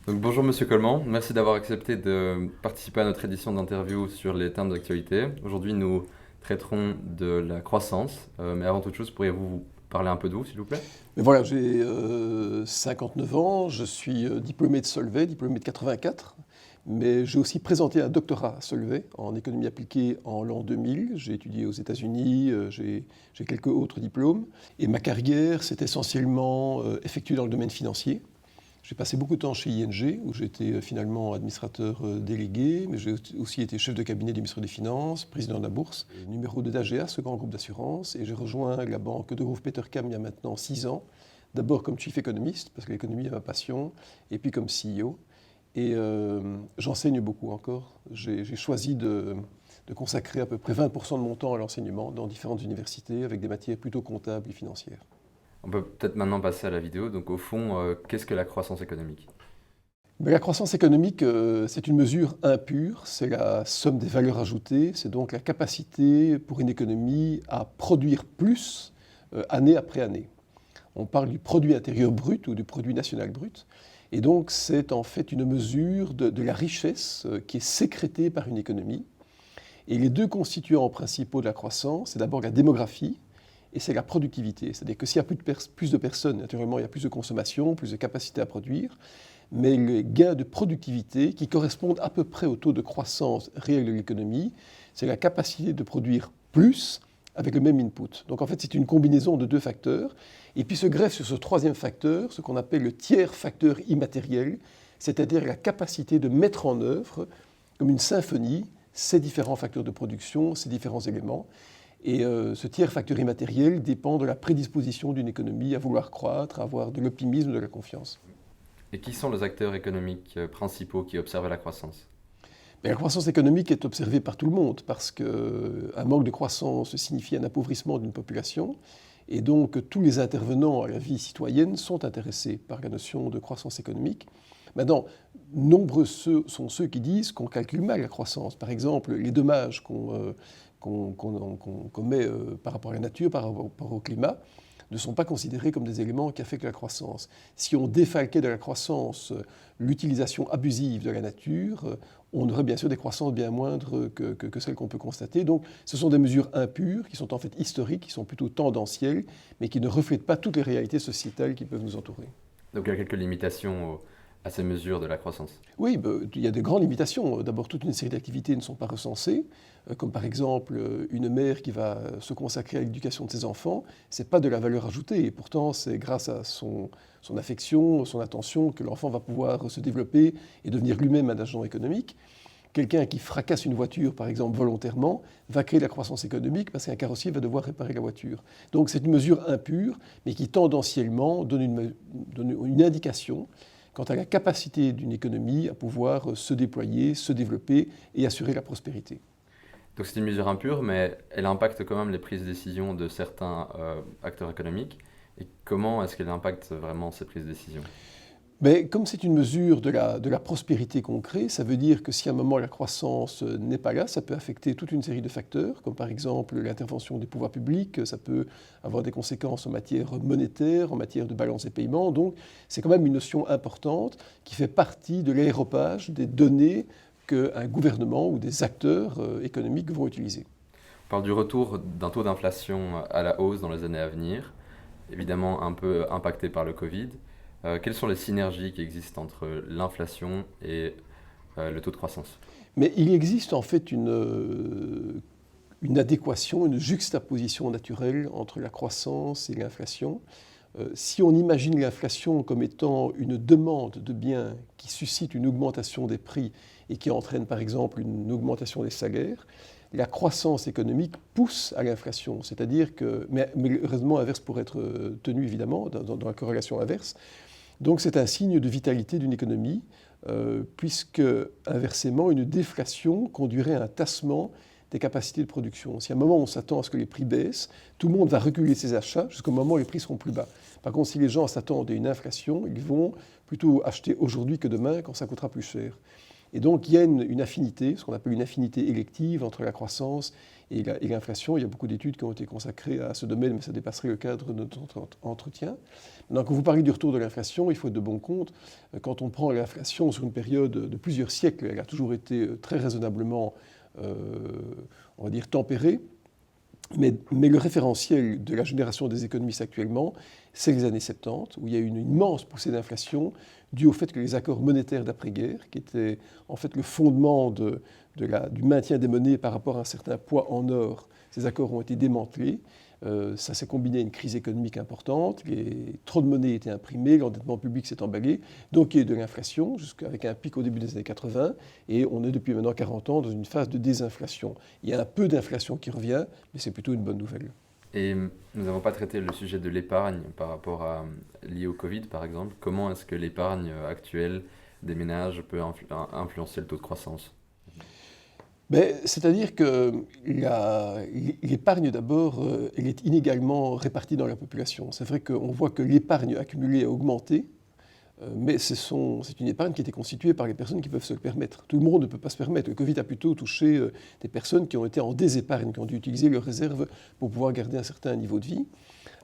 Donc, bonjour Monsieur Coleman, merci d'avoir accepté de participer à notre édition d'interview sur les thèmes d'actualité. Aujourd'hui, nous traiterons de la croissance, mais avant toute chose, pourriez-vous vous parler un peu de vous, s'il vous plaît? Mais voilà, j'ai 59 ans, je suis diplômé de Solvay, diplômé de 84, mais j'ai aussi présenté un doctorat à Solvay en économie appliquée en l'an 2000. J'ai étudié aux États-Unis, j'ai quelques autres diplômes, et ma carrière s'est essentiellement effectuée dans le domaine financier. J'ai passé beaucoup de temps chez ING, où j'étais finalement administrateur délégué, mais j'ai aussi été chef de cabinet du ministre des Finances, président de la Bourse, numéro 2 d'AGA, ce grand groupe d'assurance, et j'ai rejoint la banque de Degroof Petercam il y a maintenant 6 ans, d'abord comme chief économiste, parce que l'économie est ma passion, et puis comme CEO. Et j'enseigne beaucoup encore. J'ai choisi de consacrer à peu près 20% de mon temps à l'enseignement dans différentes universités, avec des matières plutôt comptables et financières. On peut peut-être maintenant passer à la vidéo. Donc, au fond, qu'est-ce que la croissance économique? Mais la croissance économique, c'est une mesure impure, c'est la somme des valeurs ajoutées, c'est donc la capacité pour une économie à produire plus année après année. On parle du produit intérieur brut ou du produit national brut, et donc c'est en fait une mesure de la richesse qui est sécrétée par une économie. Et les deux constituants principaux de la croissance, c'est d'abord la démographie et c'est la productivité. C'est-à-dire que s'il y a plus de personnes, naturellement, il y a plus de consommation, plus de capacité à produire, mais les gains de productivité qui correspondent à peu près au taux de croissance réel de l'économie, c'est la capacité de produire plus avec le même input. Donc en fait, c'est une combinaison de deux facteurs. Et puis se greffe sur ce troisième facteur, ce qu'on appelle le tiers facteur immatériel, c'est-à-dire la capacité de mettre en œuvre, comme une symphonie, ces différents facteurs de production, ces différents éléments. Et ce tiers facteur immatériel dépend de la prédisposition d'une économie à vouloir croître, à avoir de l'optimisme, de la confiance. Et qui sont les acteurs économiques principaux qui observent la croissance? Mais la croissance économique est observée par tout le monde parce qu'un manque de croissance signifie un appauvrissement d'une population. Et donc tous les intervenants à la vie citoyenne sont intéressés par la notion de croissance économique. Maintenant, nombreux sont ceux qui disent qu'on calcule mal la croissance. Par exemple, les dommages qu'on met par rapport à la nature, par rapport au climat, ne sont pas considérés comme des éléments qui affectent la croissance. Si on défalquait de la croissance l'utilisation abusive de la nature, on aurait bien sûr des croissances bien moindres que celles qu'on peut constater. Donc ce sont des mesures impures, qui sont en fait historiques, qui sont plutôt tendancielles, mais qui ne reflètent pas toutes les réalités sociétales qui peuvent nous entourer. Donc, il y a quelques limitations à ces mesures de la croissance. Oui, il y a de grandes limitations. D'abord, toute une série d'activités ne sont pas recensées, comme par exemple une mère qui va se consacrer à l'éducation de ses enfants. Ce n'est pas de la valeur ajoutée, et pourtant c'est grâce à son affection, son attention, que l'enfant va pouvoir se développer et devenir lui-même un agent économique. Quelqu'un qui fracasse une voiture, par exemple, volontairement, va créer la croissance économique parce qu'un carrossier va devoir réparer la voiture. Donc c'est une mesure impure, mais qui tendanciellement donne une indication quant à la capacité d'une économie à pouvoir se déployer, se développer et assurer la prospérité. Donc, c'est une mesure impure, mais elle impacte quand même les prises de décision de certains acteurs économiques. Et comment est-ce qu'elle impacte vraiment ces prises de décision? Mais comme c'est une mesure de la prospérité qu'on crée, ça veut dire que si à un moment la croissance n'est pas là, ça peut affecter toute une série de facteurs, comme par exemple l'intervention des pouvoirs publics, ça peut avoir des conséquences en matière monétaire, en matière de balance des paiements. Donc c'est quand même une notion importante qui fait partie de l'aéropage des données qu'un gouvernement ou des acteurs économiques vont utiliser. On parle du retour d'un taux d'inflation à la hausse dans les années à venir, évidemment un peu impacté par le Covid. Quelles sont les synergies qui existent entre l'inflation et le taux de croissance? Mais il existe en fait une adéquation, une juxtaposition naturelle entre la croissance et l'inflation. Si on imagine l'inflation comme étant une demande de biens qui suscite une augmentation des prix et qui entraîne par exemple une augmentation des salaires, la croissance économique pousse à l'inflation. C'est-à-dire que, mais le raisonnement inverse pourrait être tenu évidemment dans la corrélation inverse. Donc c'est un signe de vitalité d'une économie, puisque inversement, une déflation conduirait à un tassement des capacités de production. Si à un moment on s'attend à ce que les prix baissent, tout le monde va reculer ses achats jusqu'au moment où les prix seront plus bas. Par contre, si les gens s'attendent à une inflation, ils vont plutôt acheter aujourd'hui que demain quand ça coûtera plus cher. Et donc il y a une affinité, ce qu'on appelle une affinité élective entre la croissance et l'inflation. Il y a beaucoup d'études qui ont été consacrées à ce domaine, mais ça dépasserait le cadre de notre entretien. Maintenant, quand vous parlez du retour de l'inflation, il faut être de bon compte. Quand on prend l'inflation sur une période de plusieurs siècles, elle a toujours été très raisonnablement, on va dire, tempérée. Mais le référentiel de la génération des économistes actuellement, c'est les années 70, où il y a eu une immense poussée d'inflation due au fait que les accords monétaires d'après-guerre, qui étaient en fait le fondement du maintien des monnaies par rapport à un certain poids en or, ces accords ont été démantelés. Ça s'est combiné à une crise économique importante, trop de monnaie étaient imprimées, l'endettement public s'est emballé, donc il y a eu de l'inflation, avec un pic au début des années 80, et on est depuis maintenant 40 ans dans une phase de désinflation. Il y a un peu d'inflation qui revient, mais c'est plutôt une bonne nouvelle. Et nous n'avons pas traité le sujet de l'épargne par rapport à lié au Covid, par exemple. Comment est-ce que l'épargne actuelle des ménages peut influencer le taux de croissance? C'est-à-dire que l'épargne, d'abord, elle est inégalement répartie dans la population. C'est vrai qu'on voit que l'épargne accumulée a augmenté, mais c'est une épargne qui a été constituée par les personnes qui peuvent se le permettre. Tout le monde ne peut pas se permettre. Le Covid a plutôt touché des personnes qui ont été en désépargne, qui ont dû utiliser leurs réserves pour pouvoir garder un certain niveau de vie.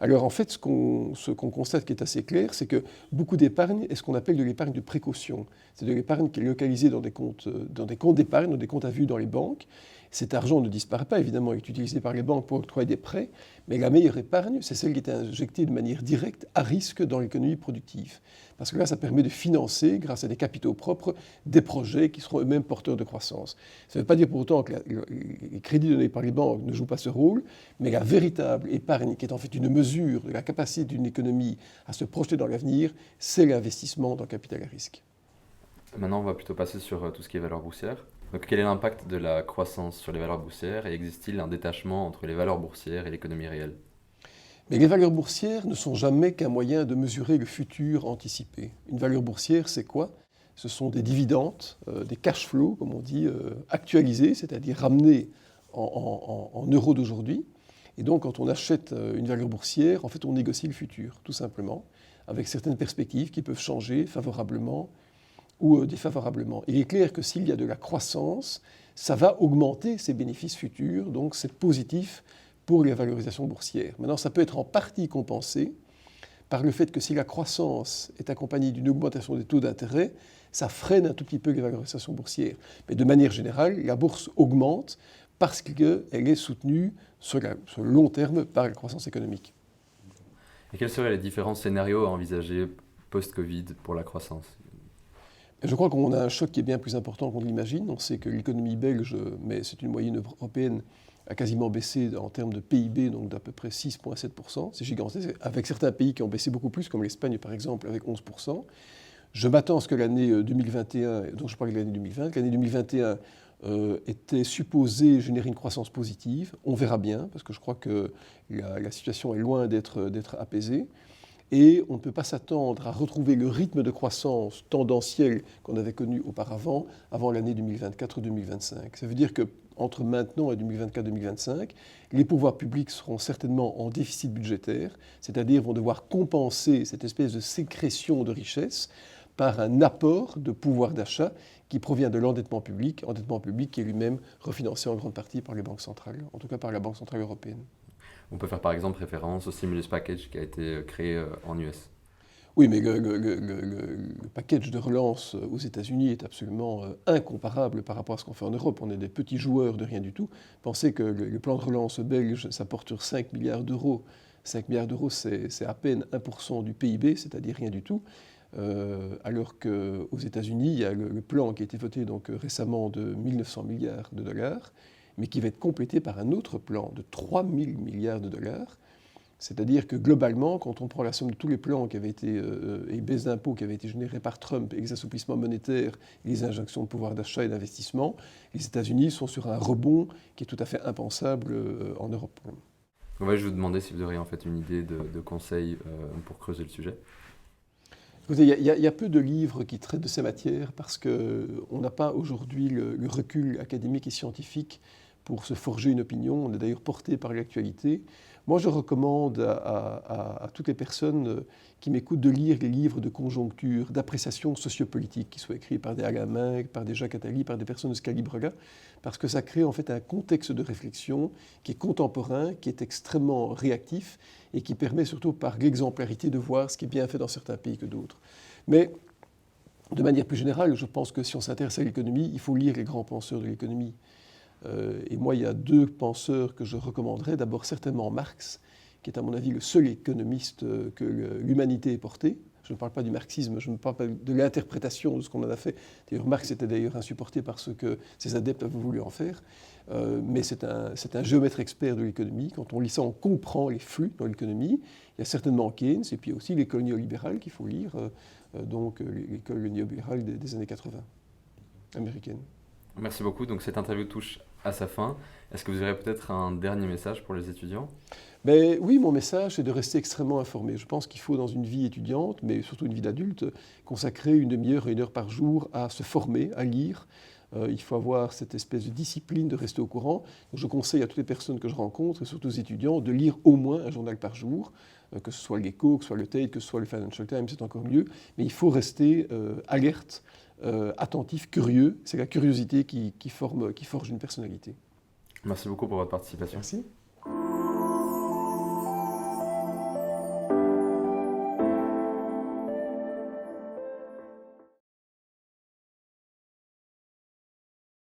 Alors en fait, ce qu'on constate qui est assez clair, c'est que beaucoup d'épargne est ce qu'on appelle de l'épargne de précaution. C'est de l'épargne qui est localisée dans des comptes d'épargne, dans des comptes à vue dans les banques. Cet argent ne disparaît pas, évidemment, il est utilisé par les banques pour octroyer des prêts, mais la meilleure épargne, c'est celle qui est injectée de manière directe, à risque, dans l'économie productive. Parce que là, ça permet de financer, grâce à des capitaux propres, des projets qui seront eux-mêmes porteurs de croissance. Ça ne veut pas dire pour autant que les crédits donnés par les banques ne jouent pas ce rôle, mais la véritable épargne, qui est en fait une mesure de la capacité d'une économie à se projeter dans l'avenir, c'est l'investissement dans le capital à risque. Maintenant, on va plutôt passer sur tout ce qui est valeurs boursières. Donc, quel est l'impact de la croissance sur les valeurs boursières et existe-t-il un détachement entre les valeurs boursières et l'économie réelle? Mais les valeurs boursières ne sont jamais qu'un moyen de mesurer le futur anticipé. Une valeur boursière, c'est quoi? Ce sont des dividendes, des cash flows, comme on dit, actualisés, c'est-à-dire ramenés en euros d'aujourd'hui. Et donc, quand on achète une valeur boursière, en fait, on négocie le futur, tout simplement, avec certaines perspectives qui peuvent changer favorablement ou défavorablement. Il est clair que s'il y a de la croissance, ça va augmenter ses bénéfices futurs, donc c'est positif pour les valorisations boursières. Maintenant, ça peut être en partie compensé par le fait que si la croissance est accompagnée d'une augmentation des taux d'intérêt, ça freine un tout petit peu les valorisations boursières. Mais de manière générale, la bourse augmente parce qu'elle est soutenue sur le long terme par la croissance économique. Et quels seraient les différents scénarios à envisager post-Covid pour la croissance? Je crois qu'on a un choc qui est bien plus important qu'on l'imagine. On sait que l'économie belge, mais c'est une moyenne européenne, a quasiment baissé en termes de PIB, donc d'à peu près 6,7%. C'est gigantesque, avec certains pays qui ont baissé beaucoup plus, comme l'Espagne par exemple, avec 11%. Je m'attends à ce que l'année 2021, donc je parle de l'année 2020, que l'année 2021 était supposée générer une croissance positive. On verra bien, parce que je crois que la situation est loin d'être apaisée. Et on ne peut pas s'attendre à retrouver le rythme de croissance tendanciel qu'on avait connu auparavant, avant l'année 2024-2025. Ça veut dire qu'entre maintenant et 2024-2025, les pouvoirs publics seront certainement en déficit budgétaire, c'est-à-dire vont devoir compenser cette espèce de sécrétion de richesse par un apport de pouvoir d'achat qui provient de l'endettement public qui est lui-même refinancé en grande partie par les banques centrales, en tout cas par la Banque centrale européenne. On peut faire par exemple référence au stimulus package qui a été créé en US. Oui, mais le package de relance aux États-Unis est absolument incomparable par rapport à ce qu'on fait en Europe. On est des petits joueurs de rien du tout. Pensez que le plan de relance belge, ça porte sur 5 milliards d'euros. 5 milliards d'euros, c'est à peine 1% du PIB, c'est-à-dire rien du tout. Alors qu'aux États-Unis, il y a le plan qui a été voté donc, récemment de 1900 milliards de dollars, mais qui va être complété par un autre plan de 3000 milliards de dollars. C'est-à-dire que globalement, quand on prend la somme de tous les plans qui avaient été, et baisses d'impôts qui avaient été générés par Trump, et les assouplissements monétaires, et les injonctions de pouvoir d'achat et d'investissement, les États-Unis sont sur un rebond qui est tout à fait impensable en Europe. On va, je vous demander si vous auriez en fait une idée de conseils pour creuser le sujet. Il y a peu de livres qui traitent de ces matières parce qu'on n'a pas aujourd'hui le recul académique et scientifique pour se forger une opinion. On est d'ailleurs porté par l'actualité. Moi, je recommande à toutes les personnes qui m'écoutent de lire les livres de conjoncture, d'appréciation sociopolitique, qui soient écrits par des Alain Minc, par des Jacques Attali, par des personnes de ce calibre-là, parce que ça crée en fait un contexte de réflexion qui est contemporain, qui est extrêmement réactif et qui permet surtout par l'exemplarité de voir ce qui est bien fait dans certains pays que d'autres. Mais de manière plus générale, je pense que si on s'intéresse à l'économie, il faut lire les grands penseurs de l'économie. Et moi, il y a deux penseurs que je recommanderais. D'abord, certainement Marx, qui est à mon avis le seul économiste que l'humanité ait porté. Je ne parle pas du marxisme, je ne parle pas de l'interprétation de ce qu'on en a fait. D'ailleurs, Marx était d'ailleurs insupporté par ce que ses adeptes avaient voulu en faire. Mais c'est un géomètre expert de l'économie. Quand on lit ça, on comprend les flux dans l'économie. Il y a certainement Keynes, et puis aussi l'école néolibérale qu'il faut lire, donc l'école néolibérale des années 80, américaine. Merci beaucoup. Donc cette interview touche à sa fin. Est-ce que vous aurez peut-être un dernier message pour les étudiants ? Ben, oui, mon message, c'est de rester extrêmement informé. Je pense qu'il faut, dans une vie étudiante, mais surtout une vie d'adulte, consacrer une demi-heure et 1 heure par jour à se former, à lire. Il faut avoir cette espèce de discipline de rester au courant. Donc, je conseille à toutes les personnes que je rencontre, et surtout aux étudiants, de lire au moins un journal par jour, que ce soit le Gecko, que ce soit le Tate, que ce soit le Financial Times, c'est encore mieux. Mais il faut rester alerte, attentif, curieux. C'est la curiosité qui forge une personnalité. Merci beaucoup pour votre participation. Merci.